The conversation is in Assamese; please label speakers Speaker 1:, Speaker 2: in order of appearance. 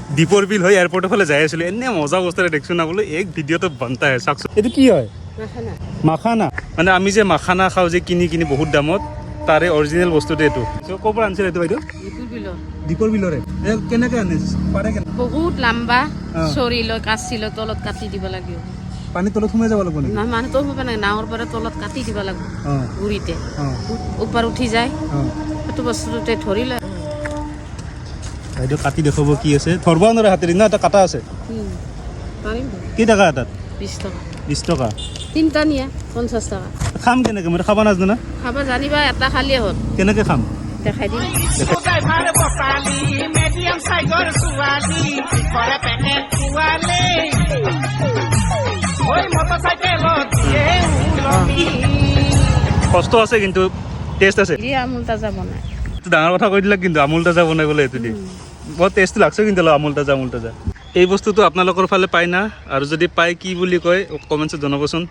Speaker 1: দীপৰ বিল হৈ এয়াৰপৰ্টৰ ফালে যাই আছিলোঁ এনে মজা অৱস্থাৰে দেখিছোঁ না বোলো এক ভিডিঅ'টো বনতা হে চাওকচোন এইটো কি হয় মাখানা মানে আমি যে মাখানা খাওঁ যে কিনি কিনি বহুত দামত তাৰে অৰিজিনেল বস্তুটো এইটো ক'ৰ পৰা আনিছিলে এইটো বাইদেউ দীপৰ বিলৰে কেনেকৈ আনিছ পাৰে কেনে
Speaker 2: বহুত লম্বা চৰি লৈ কাচি লৈ তলত কাটি দিব লাগিব
Speaker 1: পানী তলত সোমাই যাব লাগিব
Speaker 2: না মানুহ তো হ'ব নাই নাৱৰ পৰা তলত কাটি দিব লাগিব গুৰিতে ওপৰ উঠি যায় সেইটো বস্তুতে ধৰি লয়
Speaker 1: বাইদেউ কাটি দেখুৱাব কি আছে ধৰব নোৱাৰে হাতেদি না এটা কাটা আছে
Speaker 2: পাৰিম
Speaker 1: কি টকা এটাত
Speaker 2: 20 টকা
Speaker 1: 20 টকা
Speaker 2: তিনিটা নিয়া 50 টকা
Speaker 1: খাম কেনেকৈ মই খাব নাজানো না
Speaker 2: খাব জানিবা এটা খালিয়ে হ'ল
Speaker 1: কেনেকৈ খাম
Speaker 2: দেখাই দিম
Speaker 1: কষ্ট আছে কিন্তু টেষ্ট আছে
Speaker 2: আমুল তাজা বনাই
Speaker 1: ডাঙৰ কথা কৈ দিলাক কিন্তু আমুল তাজা বনাই বোলে এইটো দি বহুত টেষ্টি লাগছে কিন্তু আমুল তাজা এই বস্তুটো আপোনালোকৰ ফালে পায় না আৰু যদি পায় কি বুলি কয় কমেণ্টছত জনাবচোন